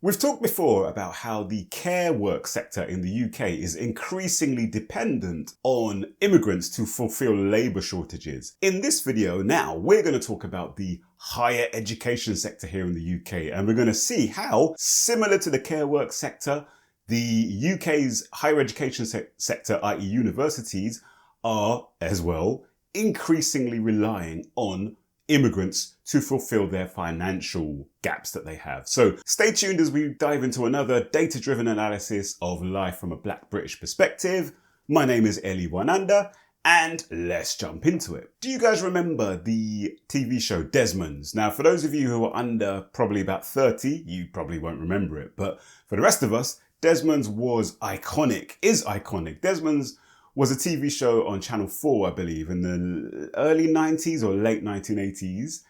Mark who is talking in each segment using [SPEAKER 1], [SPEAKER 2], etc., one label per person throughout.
[SPEAKER 1] We've talked before about how the care work sector in the UK is increasingly dependent on immigrants to fulfill labour shortages. In this video now, we're going to talk about the higher education sector here in the UK, and we're going to see how, similar to the care work sector, the UK's higher education sector, i.e. universities, are as well increasingly relying on immigrants to fulfill their financial gaps that they have. So stay tuned as we dive into another data-driven analysis of life from a Black British perspective. My name is Eli Wananda, and let's jump into it. Do you guys remember the TV show Desmond's? Now, for those of you who are under probably about 30, you probably won't remember it, but for the rest of us, Desmond's was iconic, is iconic. Desmond's was a TV show on Channel 4, I believe, in the early 90s or late 1980s.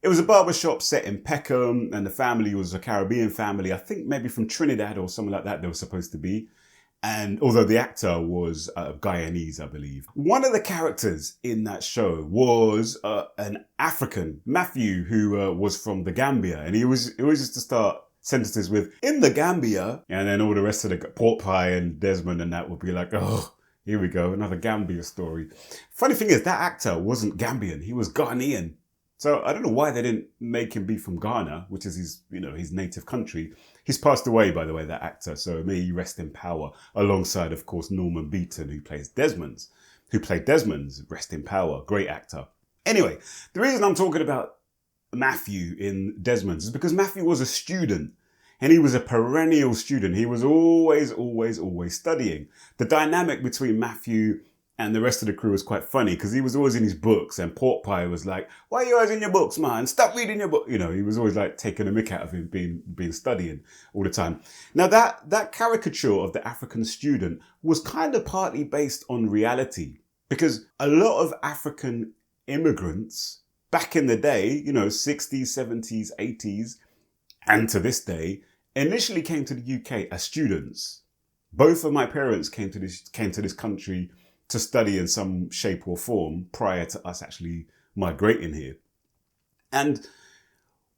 [SPEAKER 1] It was a barbershop set in Peckham, and the family was a Caribbean family, I think maybe from Trinidad or something like that they were supposed to be. And although the actor was Guyanese, I believe. One of the characters in that show was an African, Matthew, who was from the Gambia. And he always used to start sentences with, "in the Gambia," and then all the rest of the pork pie and Desmond and that would be like, "Oh, here we go, another Gambia story." Funny thing is, that actor wasn't Gambian, he was Ghanaian. So I don't know why they didn't make him be from Ghana, which is his native country. He's passed away, by the way, that actor, so may he rest in power, alongside, of course, Norman Beaton, who played Desmond's, rest in power, great actor. Anyway, the reason I'm talking about Matthew in Desmond's is because Matthew was a student. And he was a perennial student. He was always studying. The dynamic between Matthew and the rest of the crew was quite funny because he was always in his books, and Pork Pie was like, "Why are you always in your books, man? Stop reading your book." He was always like taking a mick out of him being studying all the time. Now that caricature of the African student was kind of partly based on reality, because a lot of African immigrants back in the day, 60s, 70s, 80s, and to this day, initially came to the UK as students. Both of my parents came to this country to study in some shape or form prior to us actually migrating here. And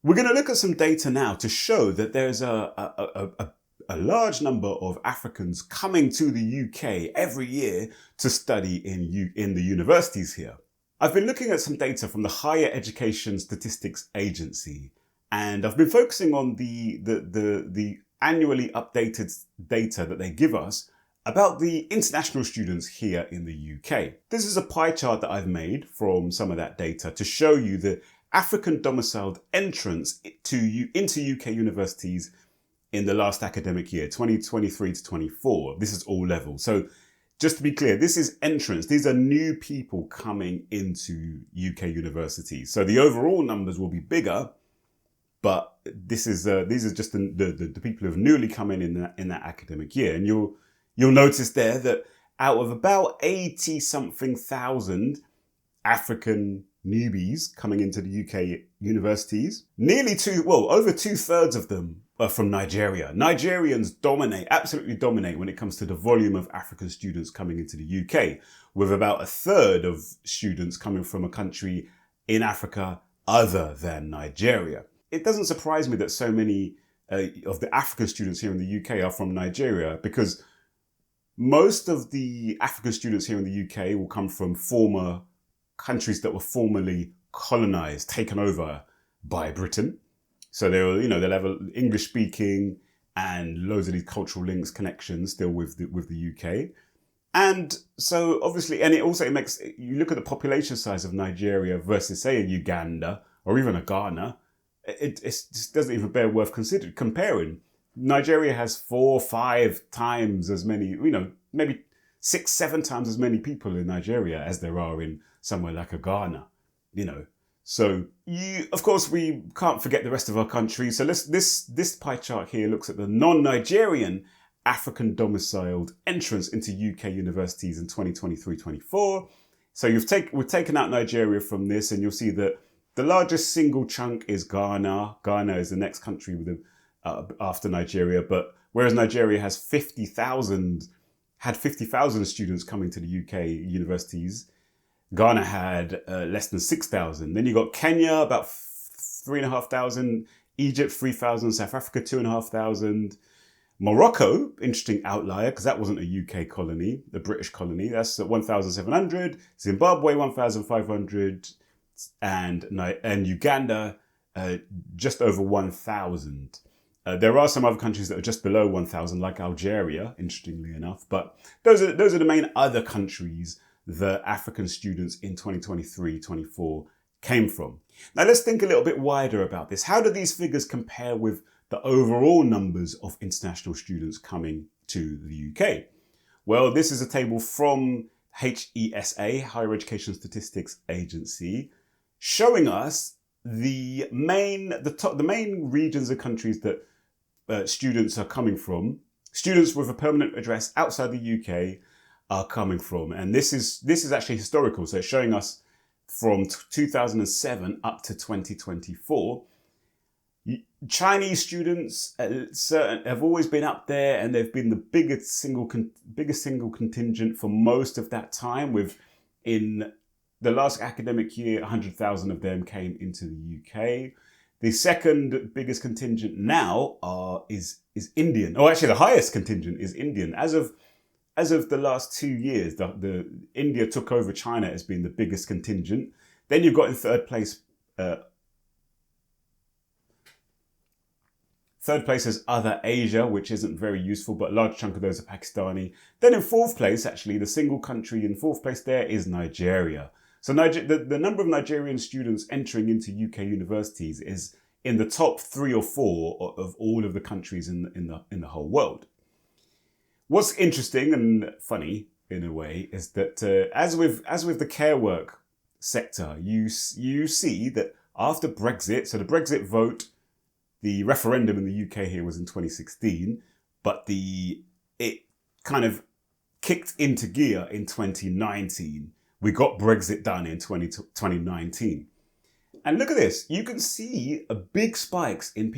[SPEAKER 1] we're going to look at some data now to show that there's a large number of Africans coming to the UK every year to study in the universities here. I've been looking at some data from the Higher Education Statistics Agency, and I've been focusing on the annually updated data that they give us about the international students here in the UK. This is a pie chart that I've made from some of that data to show you the African domiciled entrance into UK universities in the last academic year, 2023 to 24. This is all levels. So just to be clear, this is entrance. These are new people coming into UK universities. So the overall numbers will be bigger, but these are just the people who have newly come in that academic year. And you'll notice there that out of about 80-something thousand African newbies coming into the UK universities, over 2/3 of them are from Nigeria. Nigerians absolutely dominate when it comes to the volume of African students coming into the UK, with about 1/3 of students coming from a country in Africa other than Nigeria. It doesn't surprise me that so many of the African students here in the UK are from Nigeria, because most of the African students here in the UK will come from former countries that were formerly colonized, taken over by Britain. So they'll have English speaking and loads of these cultural links, connections still with the UK. And so obviously, and it makes, you look at the population size of Nigeria versus say a Uganda or even a Ghana, it just doesn't even bear worth comparing. Nigeria has 4 or 5 times as many, maybe 6, 7 times as many people in Nigeria as there are in somewhere like a Ghana, So of course, we can't forget the rest of our country. So this pie chart here looks at the non-Nigerian African domiciled entrance into UK universities in 2023-24. So we've taken out Nigeria from this, and you'll see that the largest single chunk is Ghana. Ghana is the next country after Nigeria, but whereas Nigeria had 50,000 students coming to the UK universities, Ghana had less than 6,000. Then you got Kenya, about 3,500. Egypt 3,000, South Africa 2,500. Morocco, interesting outlier because that wasn't a UK colony, the British colony. That's 1,700. Zimbabwe 1,500, and Uganda just over 1,000. There are some other countries that are just below 1,000, like Algeria, interestingly enough. But those are the main other countries that African students in 2023-24 came from. Now let's think a little bit wider about this. How do these figures compare with the overall numbers of international students coming to the UK? Well, this is a table from HESA, Higher Education Statistics Agency, showing us the main regions and countries that students are coming from. Students with a permanent address outside the UK are coming from, and this is actually historical. So it's showing us from 2007 up to 2024. Chinese students have always been up there, and they've been the biggest single contingent for most of that time. In the last academic year, 100,000 of them came into the UK. The second biggest contingent now is Indian. Oh, actually, the highest contingent is Indian. As of the last 2 years, the India took over China as being the biggest contingent. Then you've got in third place. Third place is other Asia, which isn't very useful, but a large chunk of those are Pakistani. Then in fourth place, actually, the single country in fourth place there is Nigeria. So the number of Nigerian students entering into UK universities is in the top 3 or 4 of all of the countries in the whole world. What's interesting and funny in a way is that as with the care work sector, you see that after Brexit, so the Brexit vote, the referendum in the UK here was in 2016, but it kind of kicked into gear in 2019. We got Brexit done in 2019. And look at this. You can see a big spikes in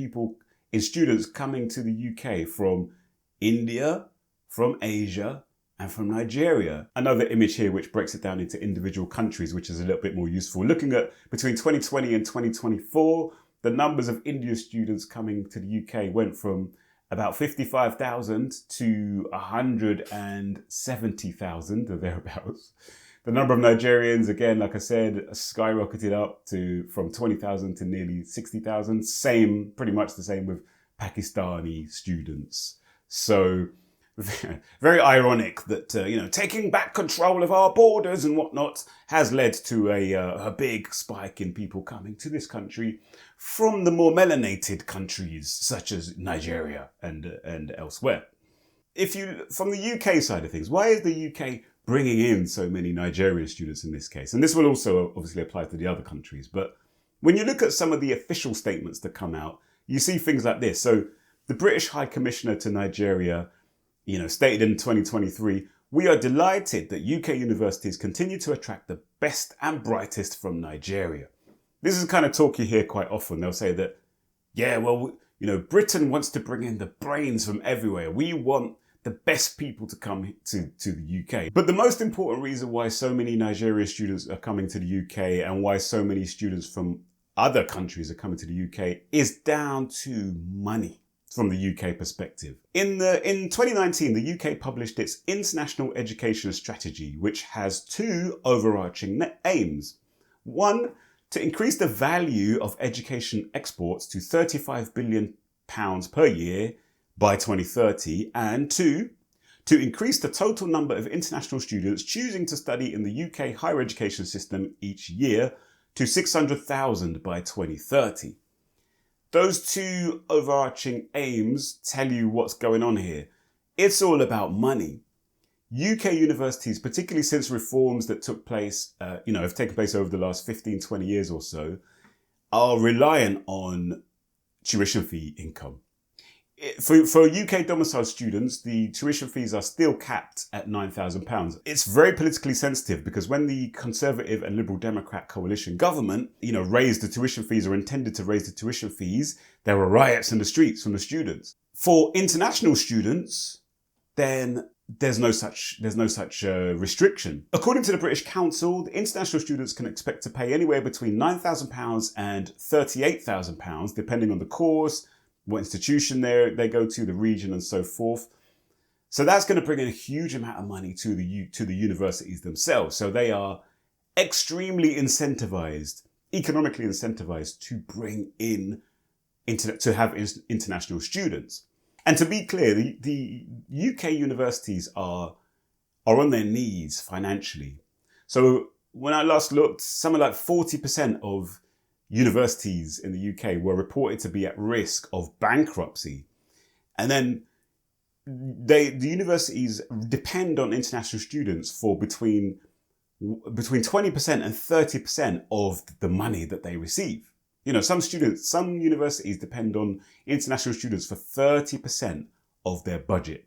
[SPEAKER 1] students coming to the UK from India, from Asia, and from Nigeria. Another image here which breaks it down into individual countries, which is a little bit more useful. Looking at between 2020 and 2024, the numbers of Indian students coming to the UK went from about 55,000 to 170,000 or thereabouts. The number of Nigerians, again, like I said, skyrocketed up from 20,000 to nearly 60,000. Pretty much the same with Pakistani students. So very ironic that, taking back control of our borders and whatnot has led to a big spike in people coming to this country from the more melanated countries such as Nigeria and elsewhere. From the UK side of things, why is the UK bringing in so many Nigerian students in this case? And this will also obviously apply to the other countries. But when you look at some of the official statements that come out, you see things like this. So the British High Commissioner to Nigeria, stated in 2023, "We are delighted that UK universities continue to attract the best and brightest from Nigeria." This is the kind of talk you hear quite often. They'll say that, Britain wants to bring in the brains from everywhere. We want the best people to come to the UK. But the most important reason why so many Nigerian students are coming to the UK and why so many students from other countries are coming to the UK is down to money. From the UK perspective. In 2019, the UK published its International Education Strategy, which has 2 overarching aims. 1, to increase the value of education exports to £35 billion per year by 2030, and 2, to increase the total number of international students choosing to study in the UK higher education system each year to 600,000 by 2030. Those 2 overarching aims tell you what's going on here. It's all about money. UK universities, particularly since reforms that took place, have taken place over the last 15, 20 years or so, are reliant on tuition fee income. For UK domiciled students, the tuition fees are still capped at £9,000. It's very politically sensitive because when the Conservative and Liberal Democrat coalition government, raised the tuition fees or intended to raise the tuition fees, there were riots in the streets from the students. For international students, then there's no such restriction. According to the British Council, international students can expect to pay anywhere between £9,000 and £38,000, depending on the course, what institution they go to, the region, and so forth. So that's going to bring in a huge amount of money to the universities themselves. So they are extremely incentivized, economically incentivized, to bring in to have international students. And to be clear, the UK universities are on their knees financially. So when I last looked, something like 40% of universities in the UK were reported to be at risk of bankruptcy. And then the universities depend on international students for between 20% and 30% of the money that they receive. Some universities depend on international students for 30% of their budget.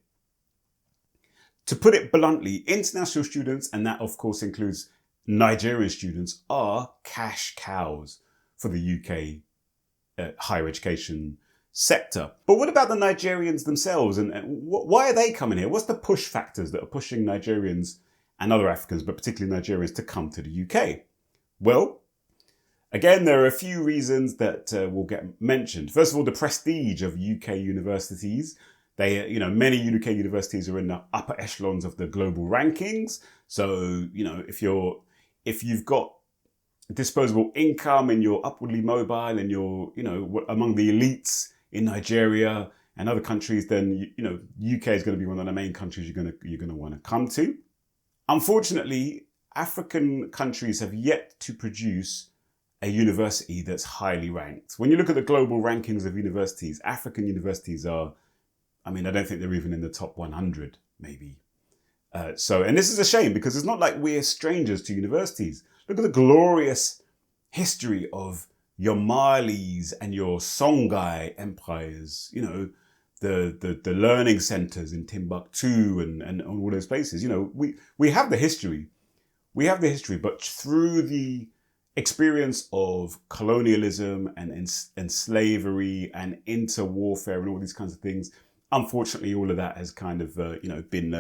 [SPEAKER 1] To put it bluntly, international students, and that of course includes Nigerian students, are cash cows for the UK higher education sector. But what about the Nigerians themselves? And why are they coming here? What's the push factors that are pushing Nigerians and other Africans, but particularly Nigerians, to come to the UK? Well, again, there are a few reasons that will get mentioned. First of all, the prestige of UK universities. Many UK universities are in the upper echelons of the global rankings. So, if you've got disposable income and you're upwardly mobile and you're, among the elites in Nigeria and other countries, then, UK is going to be one of the main countries you're going to want to come to. Unfortunately, African countries have yet to produce a university that's highly ranked. When you look at the global rankings of universities, African universities are, I don't think they're even in the top 100, maybe. And this is a shame, because it's not like we're strangers to universities. Look at the glorious history of your Malis and your Songhai empires, the learning centers in Timbuktu and all those places. We have the history. But through the experience of colonialism and slavery and inter-warfare and all these kinds of things, unfortunately, all of that has kind of been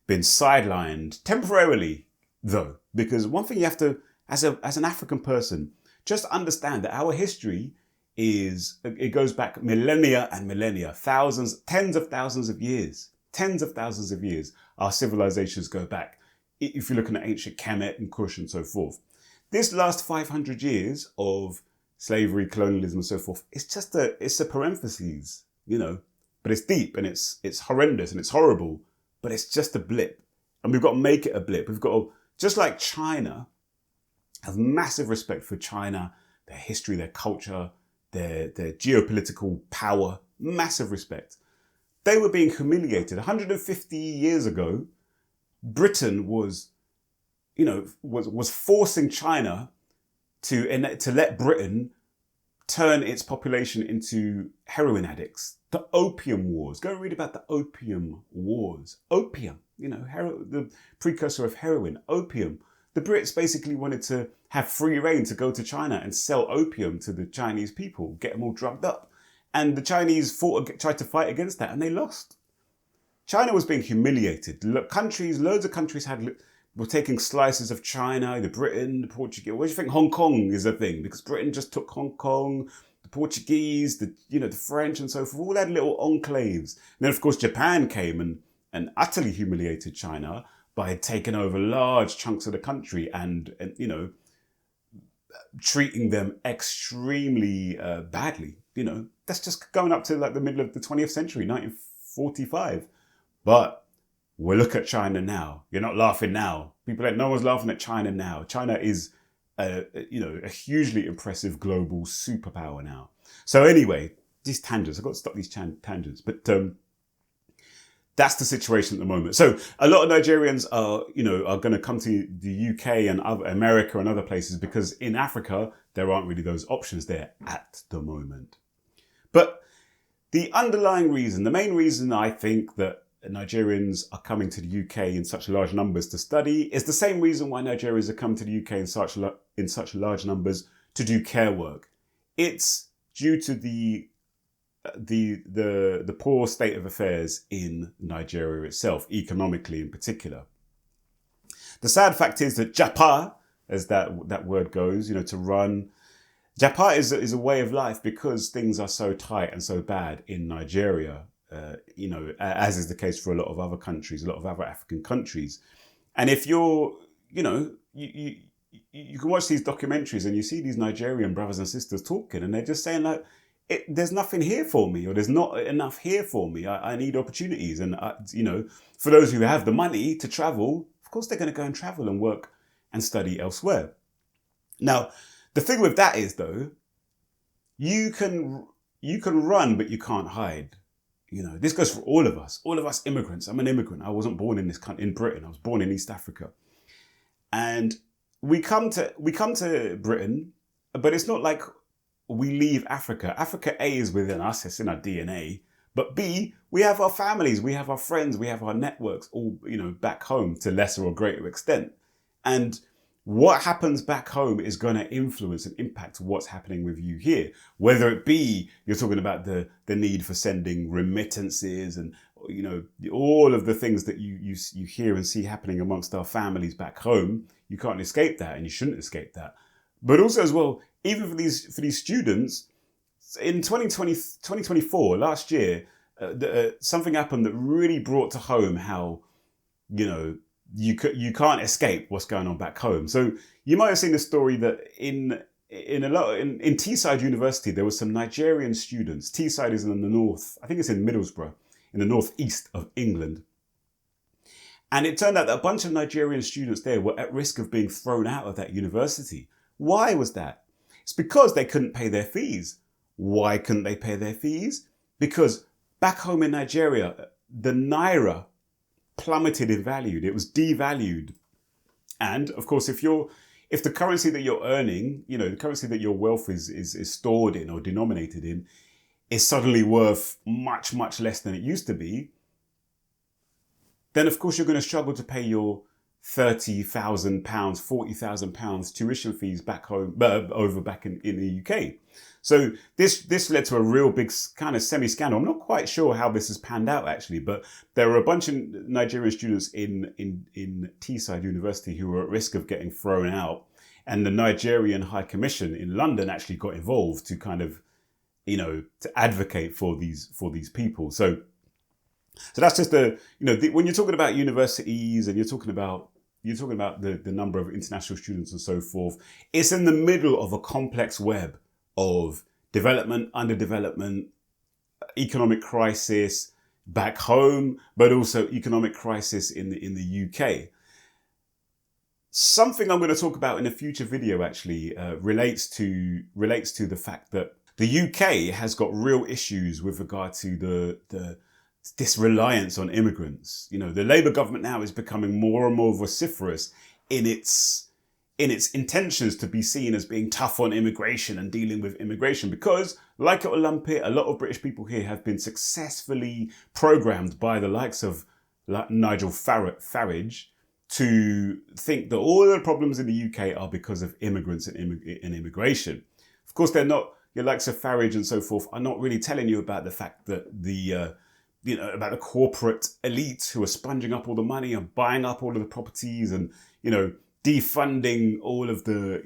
[SPEAKER 1] sidelined temporarily, though, because one thing you have to, as an African person, just understand that our history it goes back millennia and millennia, thousands, tens of thousands of years. Our civilizations go back. If you're looking at ancient Kemet and Kush and so forth. This last 500 years of slavery, colonialism and so forth, it's a parenthesis, but it's deep and it's horrendous and it's horrible, but it's just a blip. And we've got to make it a blip. We've got to, just like China, have massive respect for China, their history, their culture, their geopolitical power, massive respect. They were being humiliated. 150 years ago, Britain was forcing China to let Britain turn its population into heroin addicts. The Opium Wars. Go read about the Opium Wars. Opium, the precursor of heroin, opium. The Brits basically wanted to have free reign to go to China and sell opium to the Chinese people, get them all drugged up. And the Chinese tried to fight against that, and they lost. China was being humiliated. Loads of countries were taking slices of China, the Britain, the Portuguese. What do you think Hong Kong is a thing? Because Britain just took Hong Kong, the Portuguese, the French and so forth, all had little enclaves. And then of course Japan came and utterly humiliated China by taking over large chunks of the country and treating them extremely badly. That's just going up to like the middle of the 20th century, 1945. But we'll look at China now. You're not laughing now. No one's laughing at China now. China is a hugely impressive global superpower now. So anyway, these tangents, I've got to stop these tangents. But that's the situation at the moment. So a lot of Nigerians are going to come to the UK and America and other places because in Africa, there aren't really those options there at the moment. But the underlying reason, the main reason I think that Nigerians are coming to the UK in such large numbers to study is the same reason why Nigerians are coming to the UK in such large numbers to do care work. It's due to the the poor state of affairs in Nigeria itself, economically in particular. The sad fact is that japa, as that word goes, to run, japa is a way of life because things are so tight and so bad in Nigeria. As is the case for a lot of other countries, a lot of other African countries. And if you're, you can watch these documentaries and you see these Nigerian brothers and sisters talking, and they're just saying like, there's nothing here for me, or there's not enough here for me. I need opportunities. And, for those who have the money to travel, of course, they're going to go and travel and work and study elsewhere. Now, the thing with that is, though, you can run, but you can't hide. This goes for all of us immigrants. I'm an immigrant. I wasn't born in in Britain. I was born in East Africa. And we come to Britain, but it's not like we leave Africa. Africa, A, is within us. It's in our DNA. But B, we have our families, we have our friends, we have our networks all, back home to lesser or greater extent. And what happens back home is going to influence and impact what's happening with you here. Whether it be you're talking about the need for sending remittances and, all of the things that you hear and see happening amongst our families back home. You can't escape that, and you shouldn't escape that. But also as well, even for these students, in 2024, last year, something happened that really brought to home how, you can't escape what's going on back home. So you might have seen the story that in Teesside University, there were some Nigerian students. Teesside is in the north, I think it's in Middlesbrough, in the northeast of England. And it turned out that a bunch of Nigerian students there were at risk of being thrown out of that university. Why was that? It's because they couldn't pay their fees. Why couldn't they pay their fees? Because back home in Nigeria, the naira plummeted in value. It was devalued. And of course, if the currency that you're earning, the currency that your wealth is stored in or denominated in, is suddenly worth much, much less than it used to be, then of course you're going to struggle to pay your £30,000, £40,000 tuition fees back home, back in the UK. So this led to a real big kind of semi-scandal. I'm not quite sure how this has panned out actually, but there were a bunch of Nigerian students in Teesside University who were at risk of getting thrown out, and the Nigerian High Commission in London actually got involved to kind of, to advocate for these people. So that's just when you're talking about universities and you're talking about the number of international students and so forth, it's in the middle of a complex web of development, underdevelopment, economic crisis back home, but also economic crisis in the UK. Something I'm going to talk about in a future video actually relates to the fact that the UK has got real issues with regard to this reliance on immigrants. The Labour government now is becoming more and more vociferous in its intentions to be seen as being tough on immigration and dealing with immigration, because, like it or lump it, a lot of British people here have been successfully programmed by the likes of Nigel Farage to think that all the problems in the UK are because of immigrants and immigration. Of course, they're not. Your likes of Farage and so forth are not really telling you about the fact that about the corporate elite who are sponging up all the money and buying up all of the properties and, defunding all of the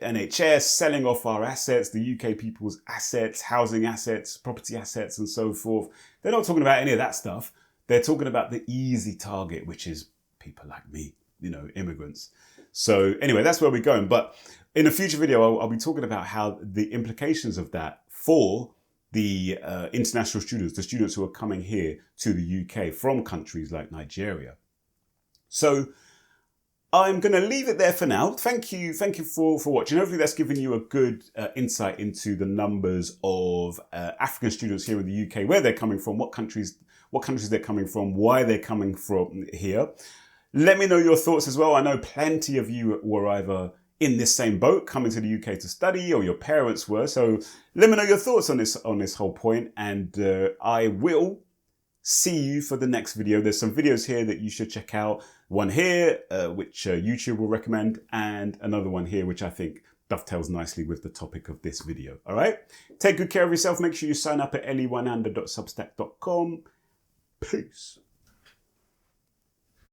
[SPEAKER 1] NHS, selling off our assets, the UK people's assets, housing assets, property assets, and so forth. They're not talking about any of that stuff. They're talking about the easy target, which is people like me, immigrants. So anyway, that's where we're going. But in a future video, I'll be talking about how the implications of that for the international students, the students who are coming here to the UK from countries like Nigeria. So I'm going to leave it there for now. Thank you for watching. Hopefully that's given you a good insight into the numbers of African students here in the UK, where they're coming from, what countries they're coming from, why they're coming from here. Let me know your thoughts as well. I know plenty of you were either in this same boat, coming to the UK to study, or your parents were. So let me know your thoughts on this whole point, and I will see you for the next video. There's some videos here that you should check out. One here, which YouTube will recommend, and another one here, which I think dovetails nicely with the topic of this video. All right? Take good care of yourself. Make sure you sign up at ellie1ander.substack.com. Peace.